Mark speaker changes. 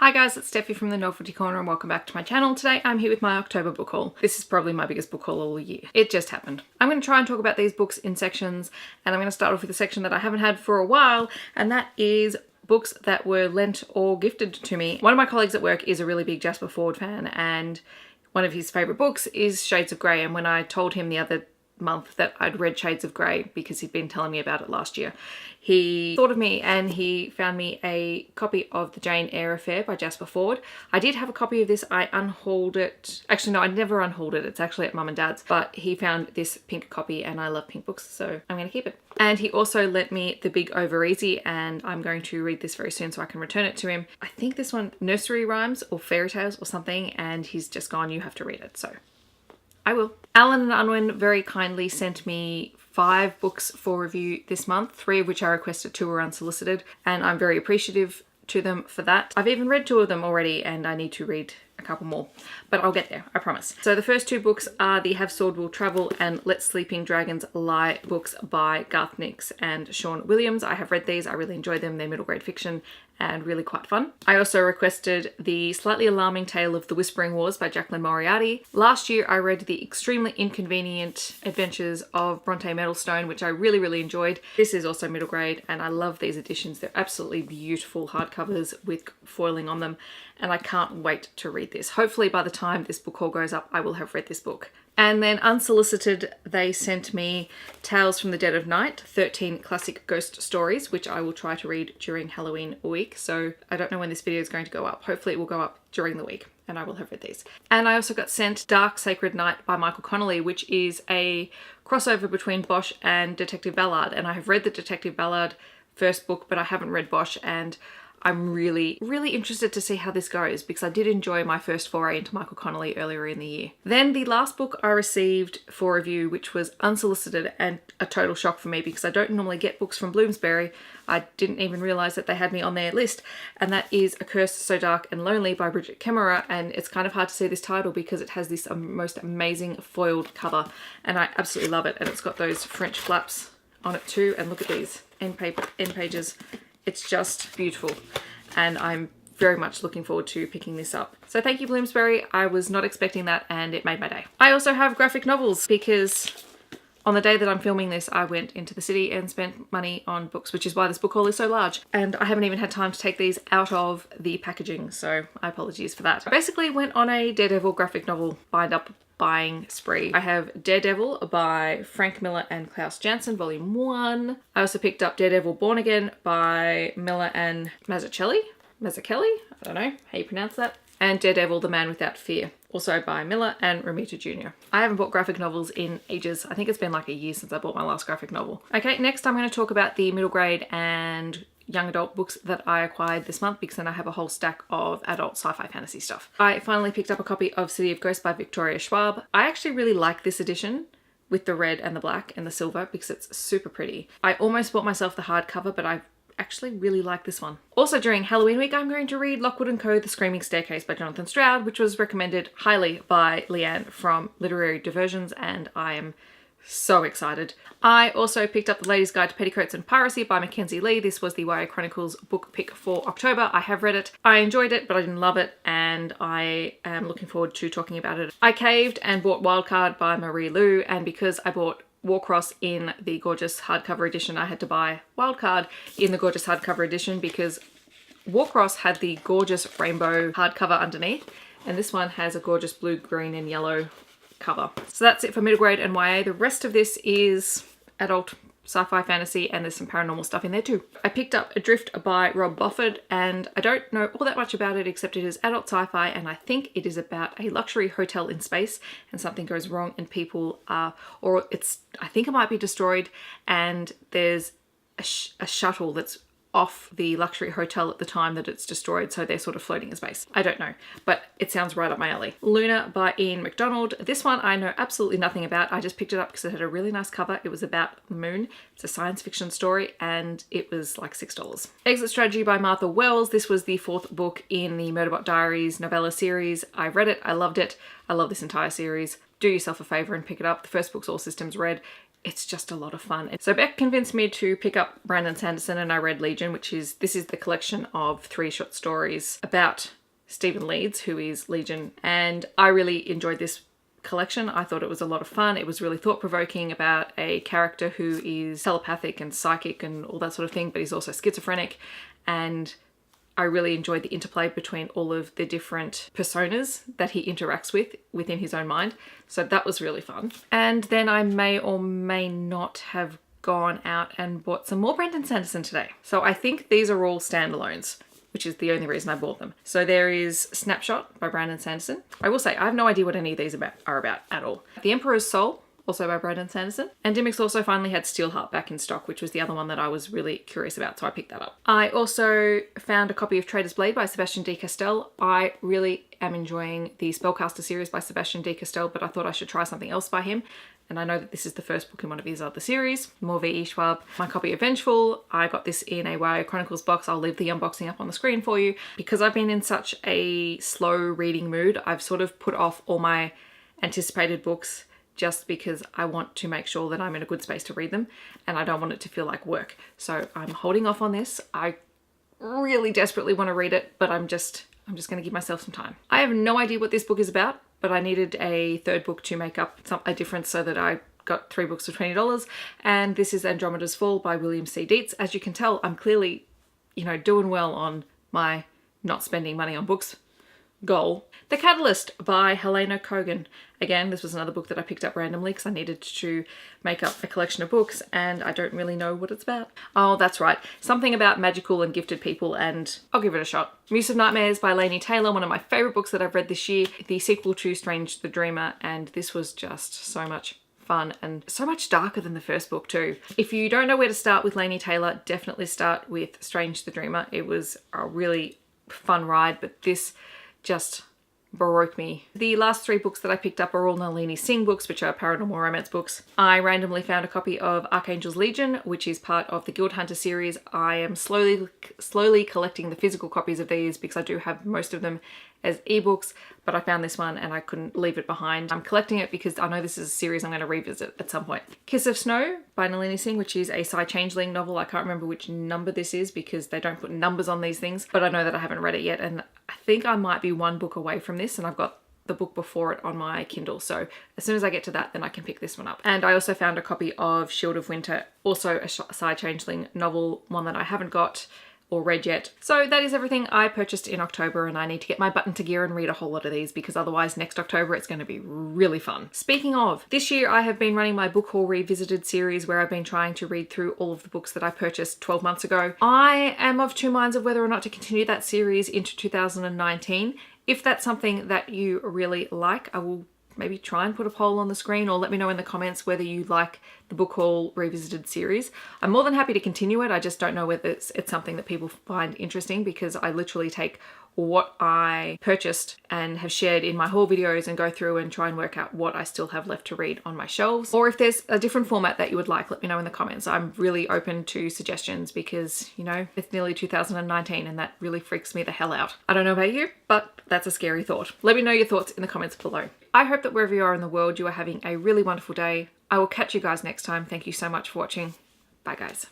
Speaker 1: Hi guys, it's Steffi from the Novelty Corner and welcome back to my channel. Today I'm here with my October book haul. This is probably my biggest book haul all year. It just happened. I'm going to try and talk about these books in sections, and I'm going to start off with a section that I haven't had for a while, and that is books that were lent or gifted to me. One of my colleagues at work is a really big Jasper Fforde fan, and one of his favourite books is Shades of Grey, and when I told him the other month that I'd read Shades of Grey because he'd been telling me about it last year, he thought of me and he found me a copy of The Jane Eyre Affair by Jasper Fforde. I did have a copy of this. I unhauled it. Actually, no, I never unhauled it. It's actually at Mum and Dad's, but he found this pink copy and I love pink books, so I'm going to keep it. And he also lent me The Big Over Easy, and I'm going to read this very soon so I can return it to him. I think this one, nursery rhymes or fairy tales or something, and he's just gone, you have to read it, so I will. Alan and Unwin very kindly sent me 5 books for review this month, 3 of which I requested, 2 were unsolicited, and I'm very appreciative to them for that. I've even read 2 of them already and I need to read a couple more, but I'll get there, I promise. So the first 2 books are the Have Sword Will Travel and Let Sleeping Dragons Lie books by Garth Nix and Sean Williams. I have read these, I really enjoyed them, they're middle grade fiction and really quite fun. I also requested The Slightly Alarming Tale of the Whispering Wars by Jacqueline Moriarty. Last year I read The Extremely Inconvenient Adventures of Bronte Meadlestone, which I really enjoyed. This is also middle grade and I love these editions. They're absolutely beautiful hardcovers with foiling on them, and I can't wait to read this. Hopefully by the time this book haul goes up, I will have read this book. And then unsolicited, they sent me Tales from the Dead of Night, 13 classic ghost stories, which I will try to read during Halloween week. So I don't know when this video is going to go up. Hopefully it will go up during the week and I will have read these. And I also got sent Dark Sacred Night by Michael Connolly, which is a crossover between Bosch and Detective Ballard. And I have read the Detective Ballard first book, but I haven't read Bosch, and I'm really interested to see how this goes because I did enjoy my first foray into Michael Connolly earlier in the year. Then the last book I received for review, which was unsolicited and a total shock for me because I don't normally get books from Bloomsbury. I didn't even realise that they had me on their list, and that is A Curse So Dark and Lonely by Bridget Kemmerer, and it's kind of hard to see this title because it has this most amazing foiled cover and I absolutely love it, and it's got those French flaps on it too, and look at these end pages. It's just beautiful and I'm very much looking forward to picking this up. So thank you, Bloomsbury. I was not expecting that and it made my day. I also have graphic novels because on the day that I'm filming this, I went into the city and spent money on books, which is why this book haul is so large. And I haven't even had time to take these out of the packaging, so I apologize for that. I basically went on a Daredevil graphic novel buying spree. I have Daredevil by Frank Miller and Klaus Janson, Volume 1. I also picked up Daredevil Born Again by Miller and Mazzucchelli? I don't know how you pronounce that. And Daredevil The Man Without Fear, also by Miller and Romita Jr. I haven't bought graphic novels in ages. I think it's been like a year since I bought my last graphic novel. Okay, next I'm going to talk about the middle grade and young adult books that I acquired this month because then I have a whole stack of adult sci-fi fantasy stuff. I finally picked up a copy of City of Ghosts by Victoria Schwab. I actually really like this edition with the red and the black and the silver because it's super pretty. I almost bought myself the hardcover, but I actually really like this one. Also during Halloween week, I'm going to read Lockwood & Co. The Screaming Staircase by Jonathan Stroud, which was recommended highly by Leanne from Literary Diversions, and I am so excited. I also picked up The Lady's Guide to Petticoats and Piracy by Mackenzie Lee. This was the YA Chronicles book pick for October. I have read it. I enjoyed it, but I didn't love it, and I am looking forward to talking about it. I caved and bought Wildcard by Marie Lu, and because I bought Warcross in the gorgeous hardcover edition, I had to buy Wildcard in the gorgeous hardcover edition because Warcross had the gorgeous rainbow hardcover underneath, and this one has a gorgeous blue, green and yellow cover. So that's it for middle grade and YA. The rest of this is adult sci-fi fantasy and there's some paranormal stuff in there too. I picked up Adrift by Rob Bofford, and I don't know all that much about it except it is adult sci-fi, and I think it is about a luxury hotel in space and something goes wrong and people are, I think it might be destroyed, and there's a shuttle that's off the luxury hotel at the time that it's destroyed, so they're sort of floating in space. I don't know, but it sounds right up my alley. Luna by Ian MacDonald. This one I know absolutely nothing about. I just picked it up because it had a really nice cover. It was about the moon. It's a science fiction story and it was like $6. Exit Strategy by Martha Wells. This was the 4th book in the Murderbot Diaries novella series. I read it, I loved it. I love this entire series. Do yourself a favor and pick it up. The first book's All Systems Red. it's just a lot of fun. So Beck convinced me to pick up Brandon Sanderson, and I read Legion, this is the collection of 3 short stories about Stephen Leeds, who is Legion, and I really enjoyed this collection. I thought it was a lot of fun. It was really thought-provoking about a character who is telepathic and psychic and all that sort of thing, but he's also schizophrenic, and I really enjoyed the interplay between all of the different personas that he interacts with within his own mind. So that was really fun. And then I may or may not have gone out and bought some more Brandon Sanderson today. So I think these are all standalones, which is the only reason I bought them. So there is Snapshot by Brandon Sanderson. I will say I have no idea what any of these are about at all. The Emperor's Soul, also by Brandon Sanderson. And Dimmix also finally had Steelheart back in stock, which was the other one that I was really curious about, so I picked that up. I also found a copy of Trader's Blade by Sebastian D. Castell. I really am enjoying the Spellcaster series by Sebastian D. Castell, but I thought I should try something else by him. And I know that this is the first book in one of his other series, More V.E. Schwab. My copy of Vengeful, I got this in a YO Chronicles box. I'll leave the unboxing up on the screen for you. Because I've been in such a slow reading mood, I've sort of put off all my anticipated books just because I want to make sure that I'm in a good space to read them, and I don't want it to feel like work. So I'm holding off on this. I really desperately want to read it, but I'm just going to give myself some time. I have no idea what this book is about, but I needed a third book to make up a difference so that I got 3 books for $20, and this is Andromeda's Fall by William C. Dietz. As you can tell, I'm clearly, doing well on my not spending money on books goal. The Catalyst by Helena Kogan. Again, this was another book that I picked up randomly because I needed to make up a collection of books and I don't really know what it's about. Oh, that's right. Something about magical and gifted people, and I'll give it a shot. Muse of Nightmares by Laini Taylor, one of my favourite books that I've read this year. The sequel to Strange the Dreamer, and this was just so much fun and so much darker than the first book too. If you don't know where to start with Laini Taylor, definitely start with Strange the Dreamer. It was a really fun ride, but this just baroque me. The last 3 books that I picked up are all Nalini Singh books, which are paranormal romance books. I randomly found a copy of Archangel's Legion, which is part of the Guild Hunter series. I am slowly collecting the physical copies of these because I do have most of them as ebooks, but I found this one and I couldn't leave it behind. I'm collecting it because I know this is a series I'm going to revisit at some point. Kiss of Snow by Nalini Singh, which is a Psy Changeling novel. I can't remember which number this is because they don't put numbers on these things, but I know that I haven't read it yet, and I think I might be 1 book away from this, and I've got the book before it on my Kindle, so as soon as I get to that, then I can pick this one up. And I also found a copy of Shield of Winter, also a Psy Changeling novel, one that I haven't got or read yet. So that is everything I purchased in October, and I need to get my butt into gear and read a whole lot of these because otherwise next October it's going to be really fun. Speaking of, this year I have been running my Book Haul Revisited series where I've been trying to read through all of the books that I purchased 12 months ago. I am of 2 minds of whether or not to continue that series into 2019. If that's something that you really like, I will maybe try and put a poll on the screen, or let me know in the comments whether you like the Book Haul Revisited series. I'm more than happy to continue it. I just don't know whether it's something that people find interesting, because I literally take what I purchased and have shared in my haul videos and go through and try and work out what I still have left to read on my shelves. Or if there's a different format that you would like, let me know in the comments. I'm really open to suggestions because, it's nearly 2019 and that really freaks me the hell out. I don't know about you, but that's a scary thought. Let me know your thoughts in the comments below. I hope that wherever you are in the world, you are having a really wonderful day. I will catch you guys next time. Thank you so much for watching. Bye guys.